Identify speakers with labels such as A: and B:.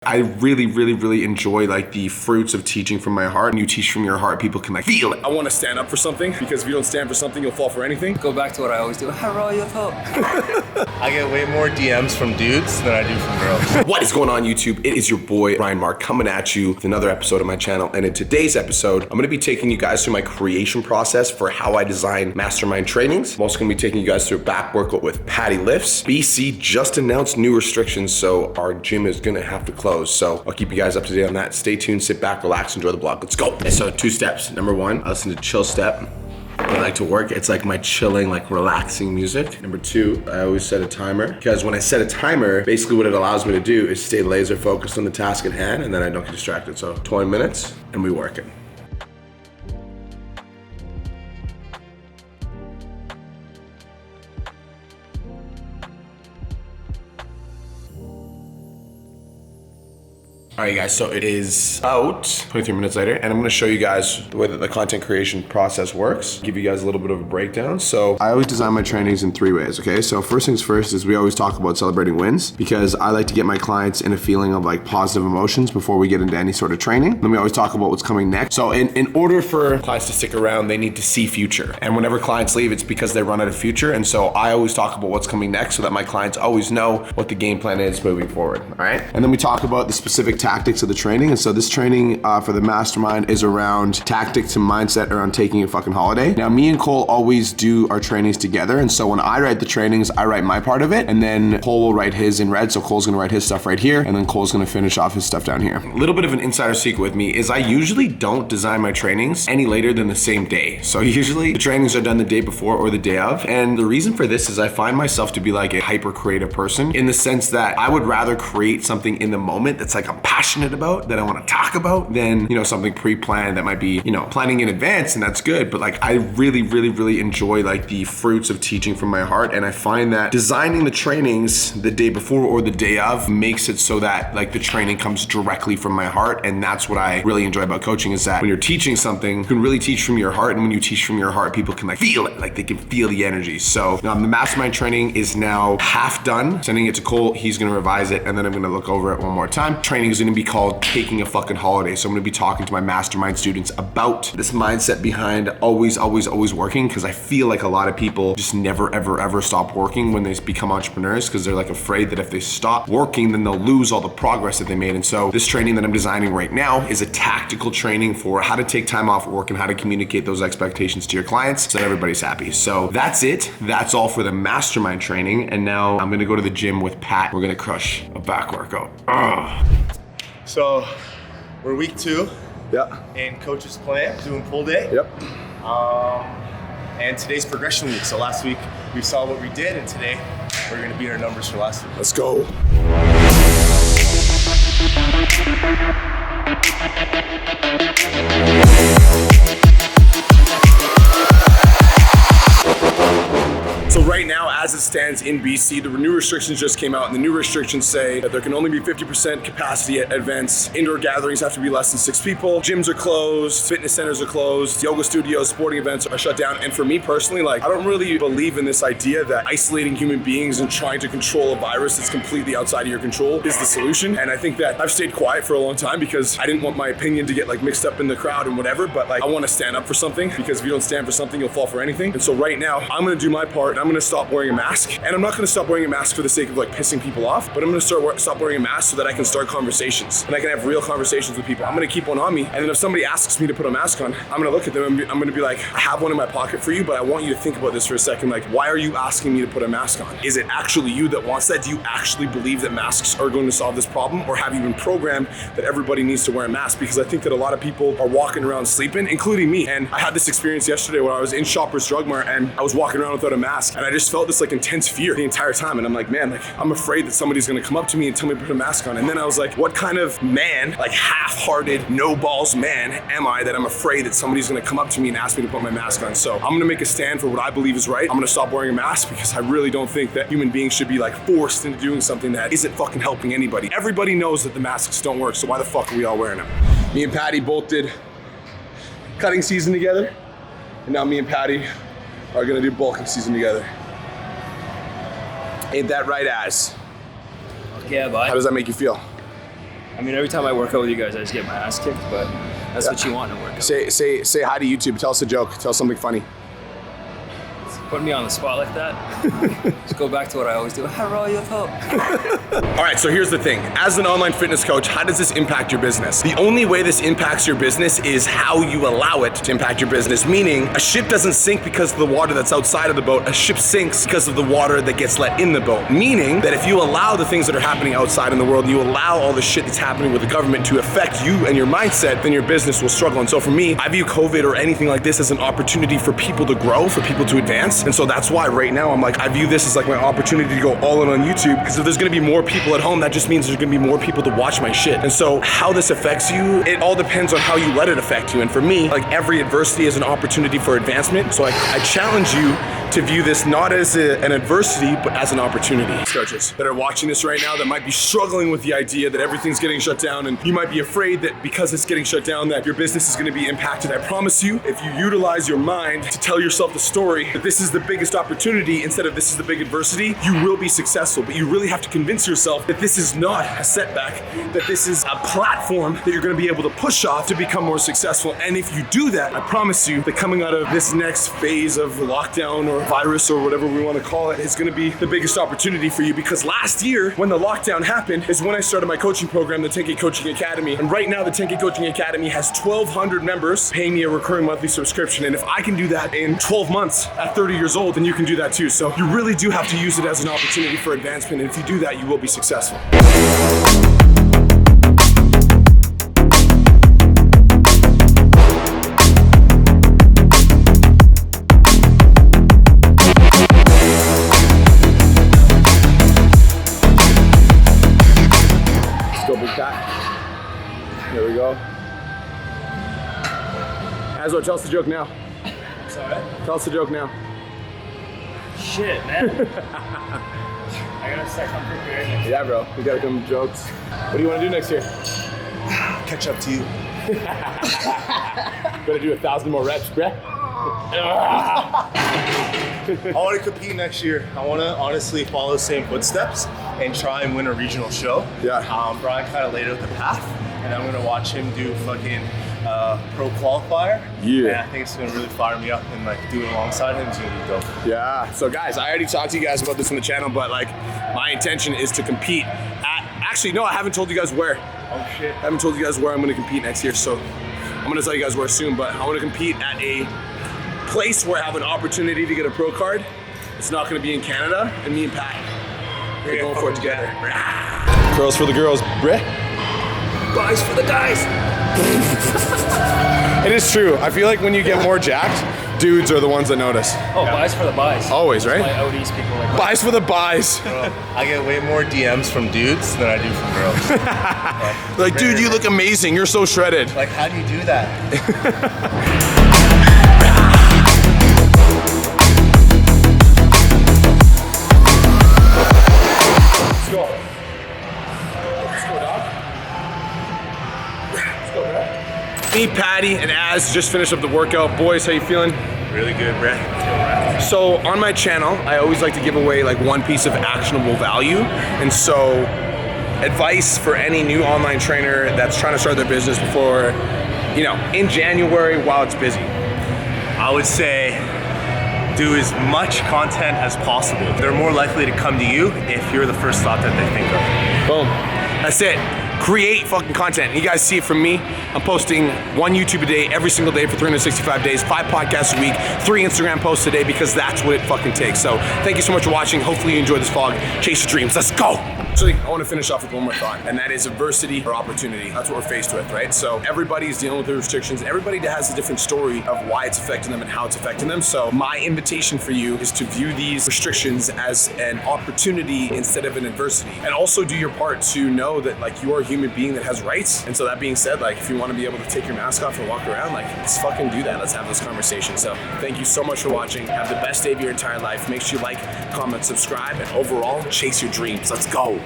A: I really enjoy like the fruits of teaching from my heart. When you teach from your heart, people can like feel it. I want to stand up for something because if you don't stand for something, you'll fall for anything.
B: Go back to what I always do. How raw you talk.
C: I get way more DMs from dudes than I do from girls.
A: What is going on, YouTube? It is your boy, Ryan Mark, coming at you with another episode of my channel. And in today's episode, I'm going to be taking you guys through my creation process for how I design mastermind trainings. I'm also going to be taking you guys through a back workout with Patty Lifts. BC just announced new restrictions, so our gym is going to have to close. So I'll keep you guys up to date on that. Stay tuned, sit back, relax, enjoy the vlog. Let's go. Okay, so 2 steps. Number 1, I listen to Chill Step. When I like to work, it's like my chilling, like relaxing music. Number 2, I always set a timer, because when I set a timer, basically what it allows me to do is stay laser focused on the task at hand, and then I don't get distracted. So 20 minutes and we work it. All right, guys, so it is about 23 minutes later, and I'm gonna show you guys the way that the content creation process works, give you guys a little bit of a breakdown. So I always design my trainings in 3 ways, okay? So first things first is we always talk about celebrating wins, because I like to get my clients in a feeling of like positive emotions before we get into any sort of training. Then we always talk about what's coming next. So in order for clients to stick around, they need to see future. And whenever clients leave, it's because they run out of future. And so I always talk about what's coming next so that my clients always know what the game plan is moving forward, all right? And then we talk about the specific tactics of the training. And so this training for the mastermind is around tactics and mindset around taking a fucking holiday. Now, me and Cole always do our trainings together. And so when I write the trainings, I write my part of it, and then Cole will write his in red. So Cole's gonna write his stuff right here, and then Cole's gonna finish off his stuff down here. A little bit of an insider secret with me is I usually don't design my trainings any later than the same day. So usually the trainings are done the day before or the day of. And the reason for this is I find myself to be like a hyper creative person, in the sense that I would rather create something in the moment that's like I'm passionate about, that I want to talk about, than, you know, something pre-planned that might be, you know, planning in advance, and that's good. But like I really enjoy like the fruits of teaching from my heart. And I find that designing the trainings the day before or the day of makes it so that like the training comes directly from my heart. And that's what I really enjoy about coaching, is that when you're teaching something, you can really teach from your heart. And when you teach from your heart, people can like feel it, like they can feel the energy. So the mastermind training is now half done. Sending it to Cole, he's gonna revise it, and then I'm gonna look over it one more time. Training is gonna be called Taking a Fucking Holiday. So I'm gonna be talking to my mastermind students about this mindset behind always working, because I feel like a lot of people just never ever stop working when they become entrepreneurs, because they're like afraid that if they stop working, then they'll lose all the progress that they made. And so this training that I'm designing right now is a tactical training for how to take time off work and how to communicate those expectations to your clients so that everybody's happy. So that's it. That's all for the mastermind training. And now I'm gonna go to the gym with Pat. We're gonna crush a back workout.
C: So we're week 2
A: Yeah.
C: in coach's plan, doing pull day.
A: Yep.
C: And today's progression week. So last week we saw what we did, and today we're gonna beat our numbers for last week.
A: Let's go. So right now, as it stands in BC, the new restrictions just came out, and the new restrictions say that there can only be 50% capacity at events. Indoor gatherings have to be less than 6 people. Gyms are closed, fitness centers are closed, yoga studios, sporting events are shut down. And for me personally, like, I don't really believe in this idea that isolating human beings and trying to control a virus that's completely outside of your control is the solution. And I think that I've stayed quiet for a long time because I didn't want my opinion to get like mixed up in the crowd and whatever, but like I want to stand up for something, because if you don't stand for something, you'll fall for anything. And so right now, I'm gonna do my part. I'm gonna stop wearing a mask, and I'm not gonna stop wearing a mask for the sake of like pissing people off, but I'm gonna stop wearing a mask so that I can start conversations and I can have real conversations with people. I'm gonna keep one on me, and then if somebody asks me to put a mask on, I'm gonna look at them and I'm gonna be like, I have one in my pocket for you, but I want you to think about this for a second. Like, why are you asking me to put a mask on? Is it actually you that wants that? Do you actually believe that masks are going to solve this problem, or have you been programmed that everybody needs to wear a mask? Because I think that a lot of people are walking around sleeping, including me. And I had this experience yesterday when I was in Shoppers Drug Mart, and I was walking around without a mask, and I just felt this like intense fear the entire time. And I'm like, man, like I'm afraid that somebody's gonna come up to me and tell me to put a mask on. And then I was like, what kind of man, like half-hearted, no balls man am I that I'm afraid that somebody's gonna come up to me and ask me to put my mask on? So I'm gonna make a stand for what I believe is right. I'm gonna stop wearing a mask, because I really don't think that human beings should be like forced into doing something that isn't fucking helping anybody. Everybody knows that the masks don't work, so why the fuck are we all wearing them? Me and Patty both did cutting season together, and now me and Patty are gonna do bulking season together. Ain't that right, Az?
B: Yeah, bud.
A: How does that make you feel?
B: I mean, every time I work out with you guys, I just get my ass kicked, but that's what you want in a workout.
A: Say hi to YouTube. Tell us a joke. Tell us something funny.
B: Putting me on the spot like that. Just go back to what I always do. How raw your top?
A: All right, so here's the thing. As an online fitness coach, how does this impact your business? The only way this impacts your business is how you allow it to impact your business, meaning a ship doesn't sink because of the water that's outside of the boat. A ship sinks because of the water that gets let in the boat, meaning that if you allow the things that are happening outside in the world, you allow all the shit that's happening with the government to affect you and your mindset, then your business will struggle. And so for me, I view COVID or anything like this as an opportunity for people to grow, for people to advance. And so that's why right now I'm like, I view this as like my opportunity to go all in on YouTube, because if there's gonna be more people at home, that just means there's gonna be more people to watch my shit. And so how this affects you, it all depends on how you let it affect you. And for me, like every adversity is an opportunity for advancement. So I challenge you to view this not as an adversity, but as an opportunity. Coaches that are watching this right now that might be struggling with the idea that everything's getting shut down, and you might be afraid that because it's getting shut down that your business is gonna be impacted. I promise you, if you utilize your mind to tell yourself the story that this is the biggest opportunity instead of this is the big adversity, you will be successful. But you really have to convince yourself that this is not a setback, that this is a platform that you're gonna be able to push off to become more successful. And if you do that, I promise you that coming out of this next phase of lockdown or virus or whatever we want to call it is going to be the biggest opportunity for you. Because last year when the lockdown happened is when I started my coaching program, the 10K Coaching Academy. And right now the 10K Coaching Academy has 1,200 members paying me a recurring monthly subscription. And if I can do that in 12 months at 30 years old, then you can do that too. So you really do have to use it as an opportunity for advancement. And if you do that, you will be successful. There we go. Azor, tell us the joke now.
B: Sorry?
A: Tell us the joke now.
B: Shit, man. I gotta start coming prepared.
A: Yeah, bro. We gotta come with jokes. What do you want to do next year?
C: Catch up to you.
A: Gotta do 1,000 more reps, bruh.
C: I want to compete next year. I want to honestly follow the same footsteps and try and win a regional show.
A: Yeah.
C: Brian kind of laid out the path, and I'm gonna watch him do fucking pro qualifier.
A: Yeah.
C: And I think it's gonna really fire me up, and like doing alongside him is gonna be dope.
A: Yeah. So guys, I already talked to you guys about this on the channel, but like my intention is to compete at, actually no, I haven't told you guys where.
C: Oh shit.
A: I haven't told you guys where I'm gonna compete next year, so I'm gonna tell you guys where soon, but I wanna compete at a place where I have an opportunity to get a pro card. It's not gonna be in Canada, and me and Pat, we're going for it together. Girls for the girls, bruh.
B: Guys for the guys.
A: It is true. I feel like when you get more jacked, dudes are the ones that notice.
B: Oh, buys for the buys.
A: Always, right?
B: My ODs people like that.
A: Buys for the buys.
C: Bro, I get way more DMs from dudes than I do from girls.
A: Like, dude, you look amazing. You're so shredded.
C: Like, how do you do that?
A: Let's go. Let's go, dog. Let's go, bro. Me, Patty, and Az just finished up the workout. Boys, how you feeling?
C: Really good, Brett.
A: So on my channel, I always like to give away like one piece of actionable value. And so advice for any new online trainer that's trying to start their business before, you know, in January while it's busy.
C: I would say do as much content as possible. They're more likely to come to you if you're the first thought that they think of.
A: Boom. That's it. Create fucking content. You guys see it from me. I'm posting 1 YouTube a day every single day for 365 days, 5 podcasts a week, 3 Instagram posts a day, because that's what it fucking takes. So thank you so much for watching. Hopefully you enjoyed this vlog. Chase your dreams. Let's go. So I want to finish off with one more thought, and that is adversity or opportunity. That's what we're faced with, right? So everybody's dealing with the restrictions. Everybody has a different story of why it's affecting them and how it's affecting them. So my invitation for you is to view these restrictions as an opportunity instead of an adversity. And also do your part to know that like you are a human being that has rights. And so that being said, like if you want to be able to take your mask off and walk around, like let's fucking do that. Let's have this conversation. So thank you so much for watching. Have the best day of your entire life. Make sure you like, comment, subscribe, and overall chase your dreams. Let's go.